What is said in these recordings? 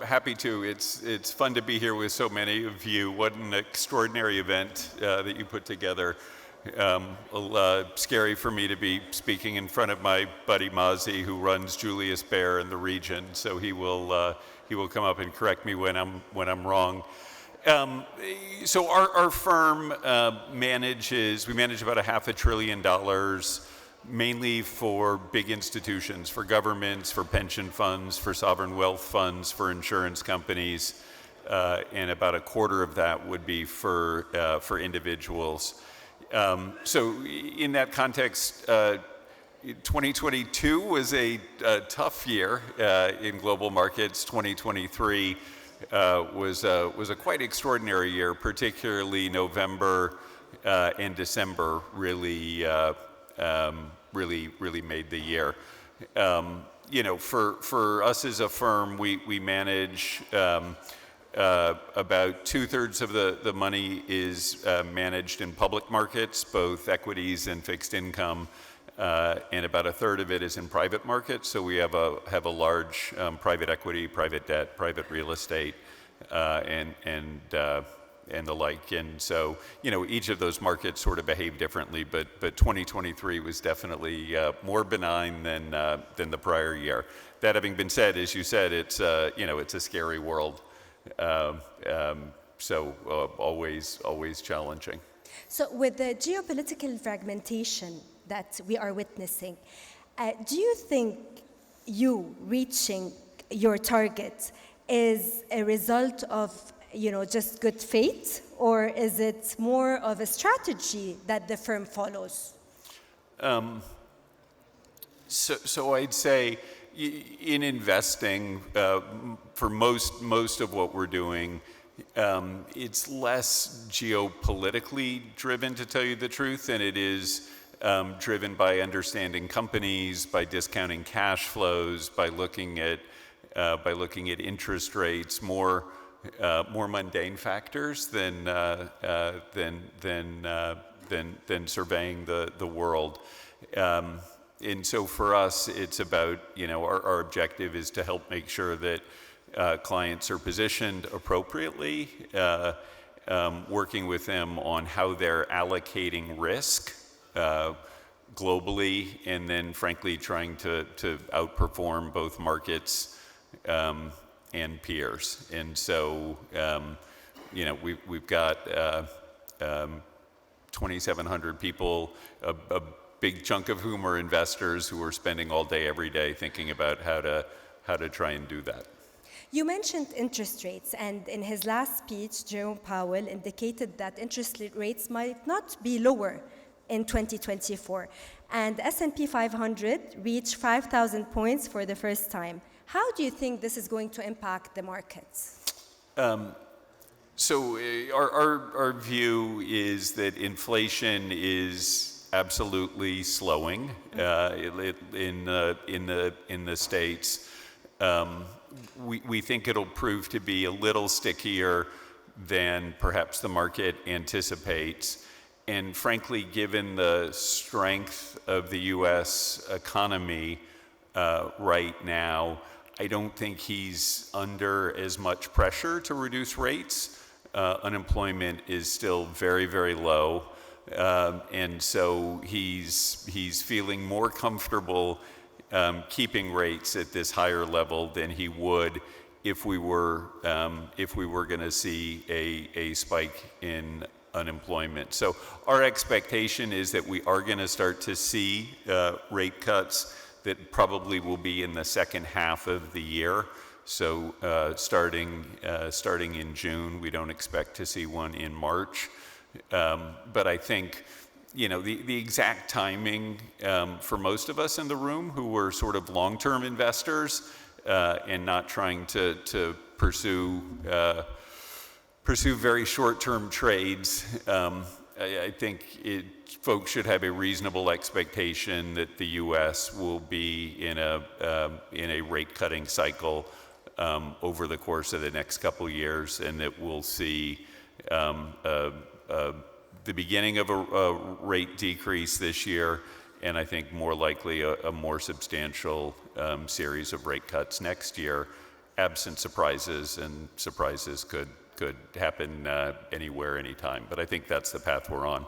happy to. It's fun to be here with so many of you. What an extraordinary event that you put together. Scary for me to be speaking in front of my buddy Mazi, who runs Julius Baer in the region. So he will come up and correct me when I'm wrong. So our firm we manage about $500 billion, mainly for big institutions, for governments, for pension funds, for sovereign wealth funds, for insurance companies, and about a quarter of that would be for individuals. So in that context, 2022 was a tough year in global markets. 2023 was a quite extraordinary year, particularly November and December really made the year. For us as a firm, we manage about 2/3 of the money is managed in public markets, both equities and fixed income, and about 1/3 of it is in private markets. So we have a large private equity, private debt, private real estate, and the like. And so, each of those markets sort of behave differently, but 2023 was definitely more benign than the prior year. That having been said, as you said, it's a scary world. So always challenging. So with the geopolitical fragmentation that we are witnessing, do you think you reaching your target is a result of just good fate, or is it more of a strategy that the firm follows? So I'd say in investing, for most of what we're doing, it's less geopolitically driven, to tell you the truth, than it is driven by understanding companies, by discounting cash flows, by looking at interest rates, more mundane factors than surveying the world. And so for us, it's about, our objective is to help make sure that clients are positioned appropriately, working with them on how they're allocating risk globally, and then frankly trying to outperform both markets and peers. And so, we've got 2,700 people, a big chunk of whom are investors who are spending all day, every day thinking about how to try and do that. You mentioned interest rates, and in his last speech, Jerome Powell indicated that interest rates might not be lower in 2024, and S&P 500 reached 5,000 points for the first time. How do you think this is going to impact the markets? So our view is that inflation is absolutely slowing in the States. We think it'll prove to be a little stickier than perhaps the market anticipates. And frankly, given the strength of the U.S. economy right now, I don't think he's under as much pressure to reduce rates. Unemployment is still very, very low. And so he's feeling more comfortable keeping rates at this higher level than he would if we were going to see a spike in unemployment. So our expectation is that we are going to start to see rate cuts that probably will be in the second half of the year. So starting in June, we don't expect to see one in March. But I think, the exact timing for most of us in the room who were sort of long-term investors and not trying to pursue very short-term trades, I think folks should have a reasonable expectation that the U.S. will be in a rate-cutting cycle over the course of the next couple years, and that we'll see the beginning of a rate decrease this year, and I think more likely a more substantial series of rate cuts next year. absent surprises, and surprises could happen anywhere, anytime. But I think that's the path we're on.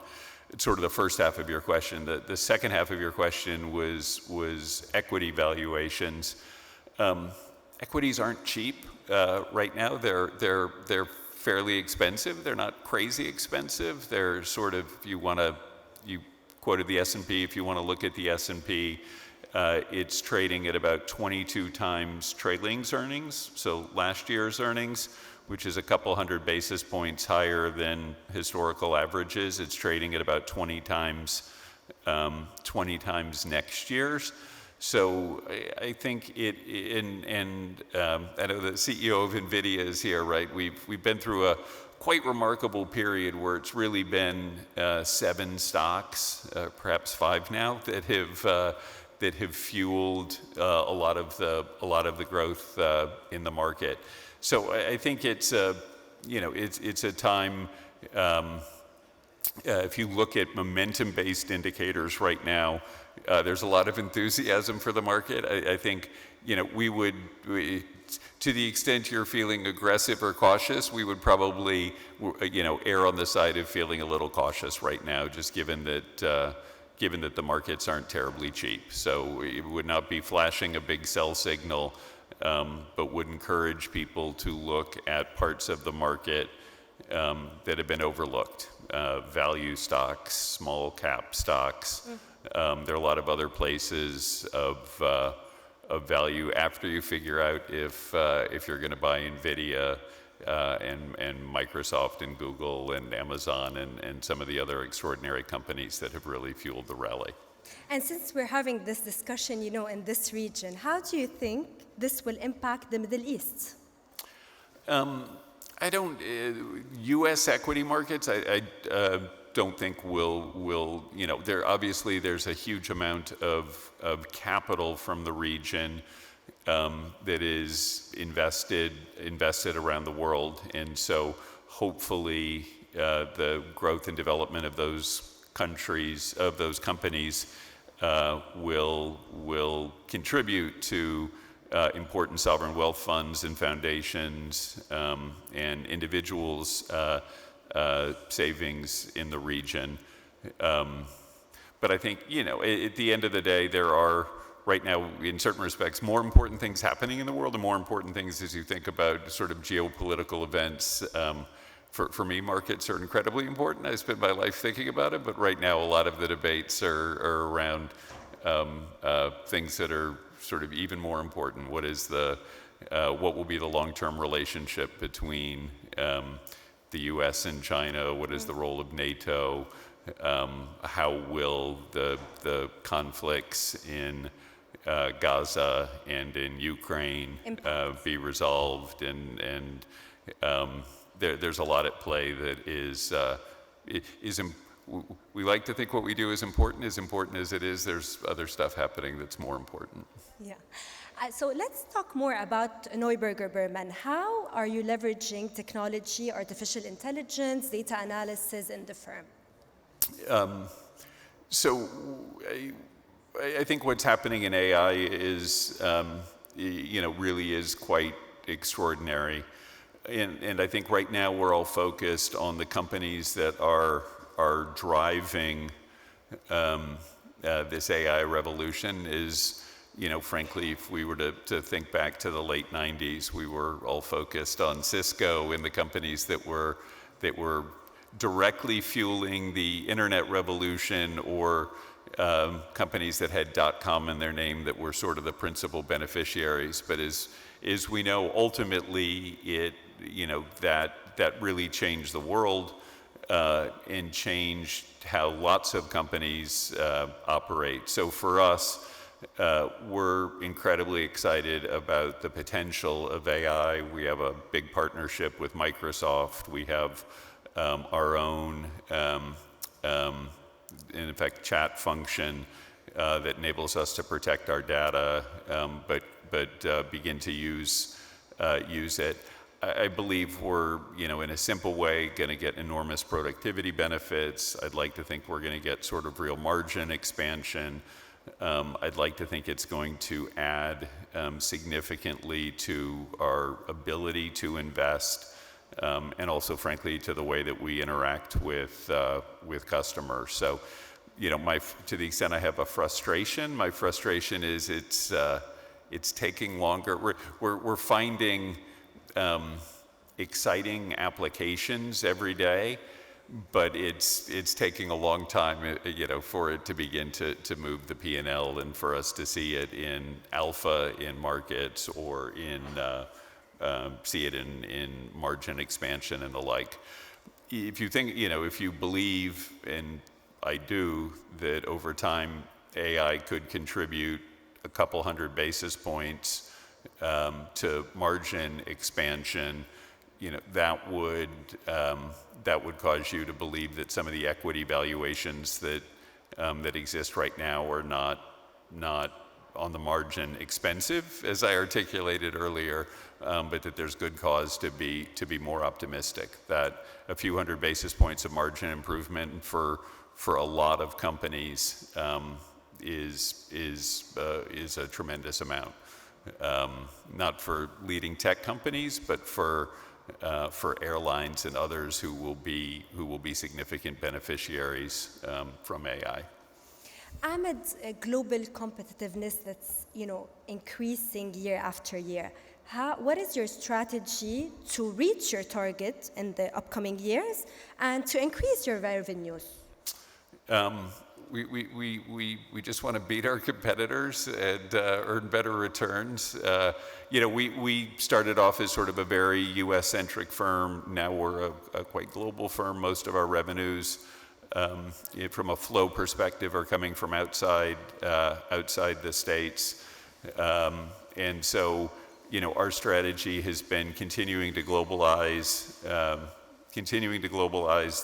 It's sort of the first half of your question. The second half of your question was equity valuations. Equities aren't cheap right now. They're fairly expensive. They're not crazy expensive. They're sort of, you quoted the S&P. If you want to look at the S&P, it's trading at about 22 times trailing earnings, so last year's earnings, which is a couple hundred basis points higher than historical averages. It's trading at about 20 times next year's. So I think I know the CEO of NVIDIA is here, right? We've been through a quite remarkable period where it's really been 7 stocks, perhaps 5 now, that have fueled a lot of the growth in the market. So I think it's a time. If you look at momentum-based indicators right now, there's a lot of enthusiasm for the market. I think to the extent you're feeling aggressive or cautious, we would probably err on the side of feeling a little cautious right now, just given that the markets aren't terribly cheap. So it would not be flashing a big sell signal, but would encourage people to look at parts of the market that have been overlooked. Value stocks, small cap stocks. There are a lot of other places of value after you figure out if you're going to buy NVIDIA and Microsoft and Google and Amazon and some of the other extraordinary companies that have really fueled the rally. And since we're having this discussion, in this region, how do you think this will impact the Middle East? I don't. U.S. equity markets, I don't think will. There's a huge amount of capital from the region that is invested around the world, and so hopefully the growth and development of those companies will contribute to important sovereign wealth funds and foundations and individuals' savings in the region. But I think, at the end of the day, there are, right now, in certain respects, more important things happening in the world, and more important things as you think about sort of geopolitical events. For me, markets are incredibly important. I spend my life thinking about it, but right now a lot of the debates are around things that are sort of even more important. What will be the long-term relationship between the U.S. and China? What is the role of NATO? How will the conflicts in Gaza and in Ukraine be resolved? And there's a lot at play that is we like to think what we do is important as it is. There's other stuff happening that's more important. Yeah. So let's talk more about Neuberger Berman. How are you leveraging technology, artificial intelligence, data analysis in the firm? So I think what's happening in AI is, really is quite extraordinary. And I think right now we're all focused on the companies that are driving this AI revolution. Frankly, if we were to think back to the late 90s, we were all focused on Cisco and the companies that were directly fueling the internet revolution, or companies that had .com in their name that were sort of the principal beneficiaries. But as we know, ultimately that really changed the world and changed how lots of companies operate. So for us, we're incredibly excited about the potential of AI. We have a big partnership with Microsoft. We have our own, in effect, chat function that enables us to protect our data, but begin to use it. I believe we're, in a simple way, going to get enormous productivity benefits. I'd like to think we're going to get sort of real margin expansion. I'd like to think it's going to add significantly to our ability to invest, and also, frankly, to the way that we interact with customers. So, to the extent I have a frustration, my frustration is it's taking longer. We're finding exciting applications every day, but it's taking a long time, for it to begin to move the P&L and for us to see it in alpha in markets or see it in margin expansion and the like. If you think, if you believe, and I do, that over time AI could contribute a couple hundred basis points to margin expansion, that would cause you to believe that some of the equity valuations that exist right now are not on the margin expensive, as I articulated earlier, but that there's good cause to be more optimistic. That a few hundred basis points of margin improvement for a lot of companies is a tremendous amount. Not for leading tech companies, but for airlines and others who will be significant beneficiaries from AI. Amid global competitiveness that's increasing year after year, what is your strategy to reach your target in the upcoming years and to increase your revenues? We just want to beat our competitors and earn better returns. We started off as sort of a very U.S.-centric firm. Now we're a quite global firm. Most of our revenues, from a flow perspective, are coming from outside the States. And so, our strategy has been continuing to globalize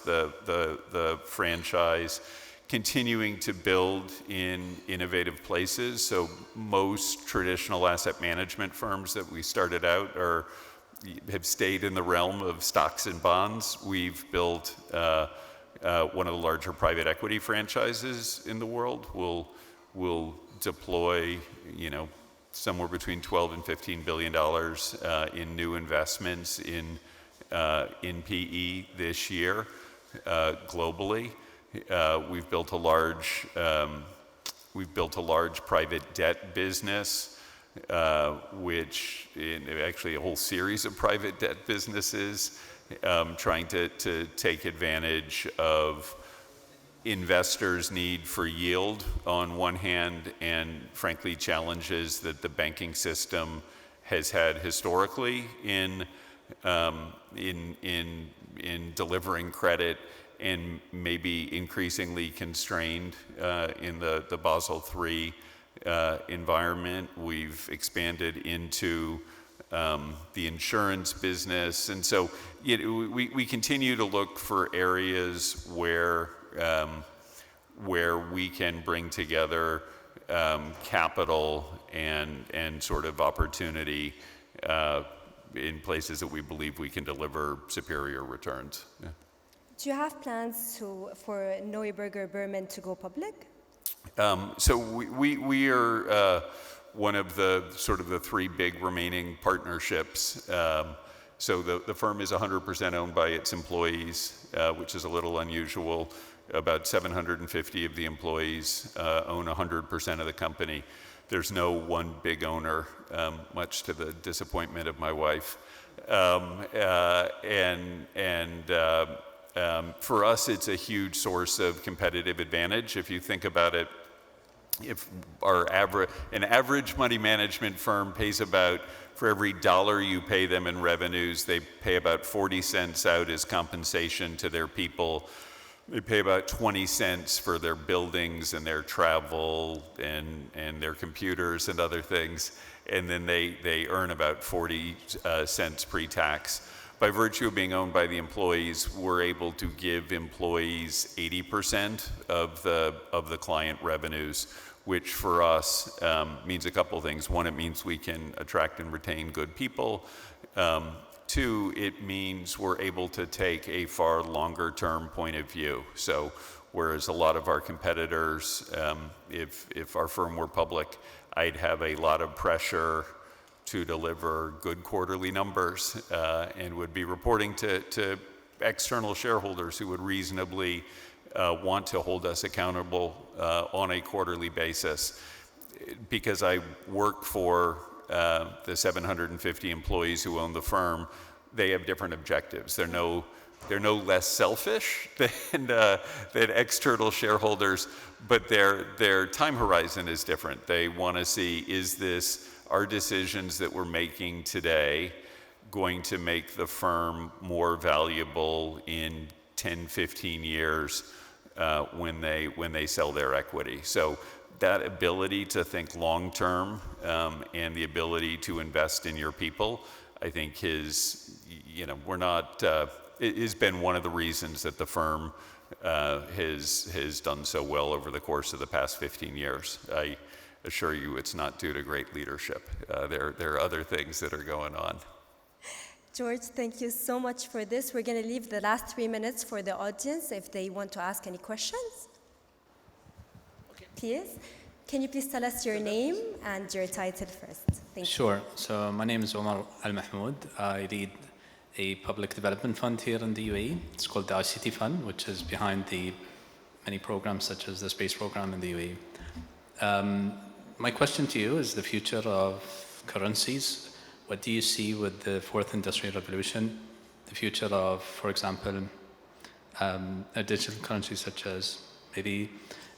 the franchise, continuing to build in innovative places. So most traditional asset management firms that we started out have stayed in the realm of stocks and bonds. We've built one of the larger private equity franchises in the world. We'll deploy, somewhere between $12 and $15 billion in new investments in PE this year, globally. We've built a large private debt business, which actually a whole series of private debt businesses, trying to take advantage of investors' need for yield on one hand, and frankly challenges that the banking system has had historically in delivering credit, and maybe increasingly constrained in the Basel III environment. We've expanded into the insurance business, and so we continue to look for areas where we can bring together capital and sort of opportunity in places that we believe we can deliver superior returns. Yeah. Do you have plans for Neuberger Berman to go public? So we are one of the sort of the three big remaining partnerships. So the firm is 100% owned by its employees, which is a little unusual. About 750 of the employees own 100% of the company. There's no one big owner, much to the disappointment of my wife. For us, it's a huge source of competitive advantage. If you think about it, if an average money management firm pays about, for every dollar you pay them in revenues, they pay about 40 cents out as compensation to their people. They pay about 20 cents for their buildings and their travel and their computers and other things, and then they earn about 40 cents pre-tax. By virtue of being owned by the employees, we're able to give employees 80% of the client revenues, which for us means a couple things. One, it means we can attract and retain good people. Two, it means we're able to take a far longer term point of view. So whereas a lot of our competitors, if our firm were public, I'd have a lot of pressure to deliver good quarterly numbers and would be reporting to external shareholders who would reasonably want to hold us accountable on a quarterly basis. Because I work for the 750 employees who own the firm, they have different objectives. They're no less selfish than external shareholders, but their time horizon is different. They want to see, are decisions that we're making today going to make the firm more valuable in 10, 15 years when they sell their equity. So that ability to think long term and the ability to invest in your people, I think has been one of the reasons that the firm has done so well over the course of the past 15 years. I assure you it's not due to great leadership. There are other things that are going on. George, thank you so much for this. We're going to leave the last 3 minutes for the audience if they want to ask any questions. Okay. Please. Can you please tell us your name and your title first? Thank you. Sure. So my name is Omar Al-Mahmoud. I lead a public development fund here in the UAE. It's called the ICT Fund, which is behind the many programs such as the space program in the UAE. My question to you is the future of currencies. What do you see with the fourth industrial revolution? The future of, for example, a digital currency such as maybe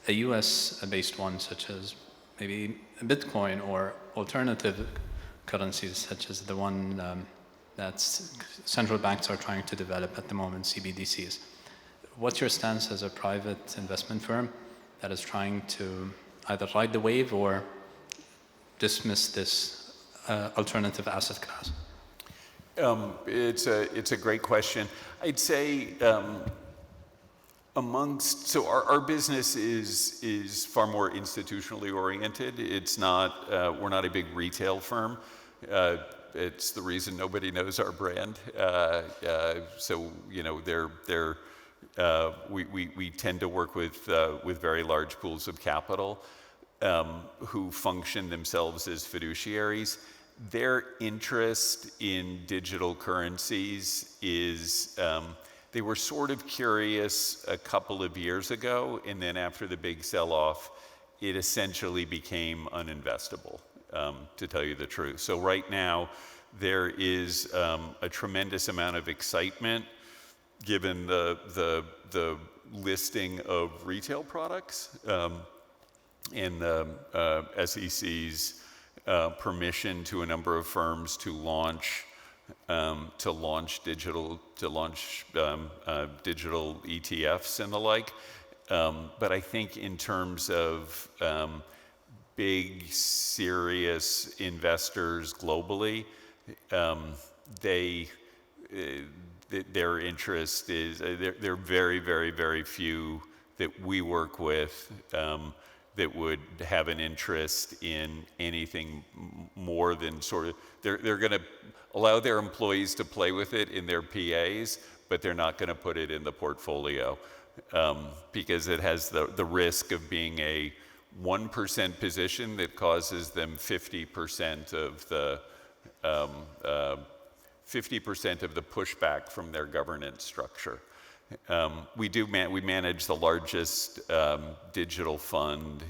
a US-based one such as maybe Bitcoin, or alternative currencies such as the one that central banks are trying to develop at the moment, CBDCs. What's your stance as a private investment firm that is trying to either ride the wave or dismiss this alternative asset class? It's a great question. I'd say our business is far more institutionally oriented. It's not we're not a big retail firm. It's the reason nobody knows our brand. So we tend to work with very large pools of capital who function themselves as fiduciaries. Their interest in digital currencies is they were sort of curious a couple of years ago, and then after the big sell-off, it essentially became uninvestable, to tell you the truth. So right now, there is a tremendous amount of excitement given the listing of retail products and the SEC's permission to a number of firms to launch digital ETFs and the like. But I think in terms of big, serious investors globally, their interest is there are very, very, very few that we work with that would have an interest in anything more than sort of they're going to allow their employees to play with it in their PAs, but they're not going to put it in the portfolio because it has the risk of being a 1% position that causes them 50% of the 50% of the pushback from their governance structure. We manage the largest digital fund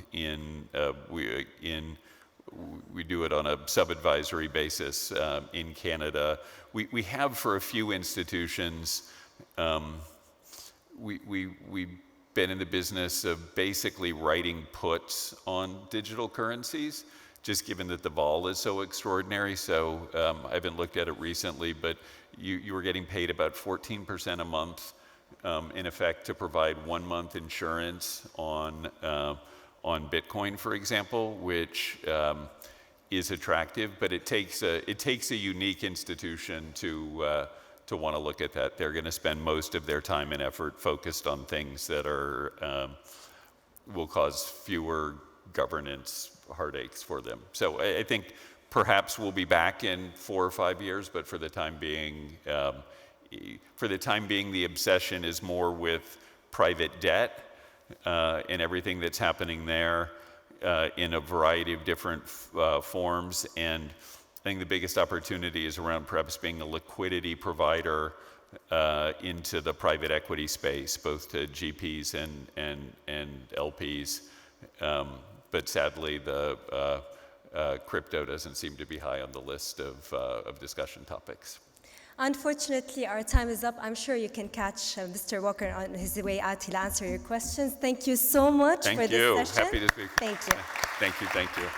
we do it on a sub-advisory basis in Canada. We have for a few institutions. We've been in the business of basically writing puts on digital currencies, just given that the vol is so extraordinary. So I haven't looked at it recently, but you were getting paid about 14% a month, in effect, to provide 1 month insurance on Bitcoin, for example, which is attractive, but it takes a unique institution to want to look at that. They're going to spend most of their time and effort focused on things that will cause fewer governance heartaches for them. So I think Perhaps we'll be back in 4 or 5 years, but for the time being, the obsession is more with private debt and everything that's happening there in a variety of different forms. And I think the biggest opportunity is around perhaps being a liquidity provider into the private equity space, both to GPs and LPs. But sadly, the crypto doesn't seem to be high on the list of discussion topics. Unfortunately, our time is up. I'm sure you can catch Mr. Walker on his way out. He'll answer your questions. Thank you so much for this session. Happy to speak. Thank you. Thank you.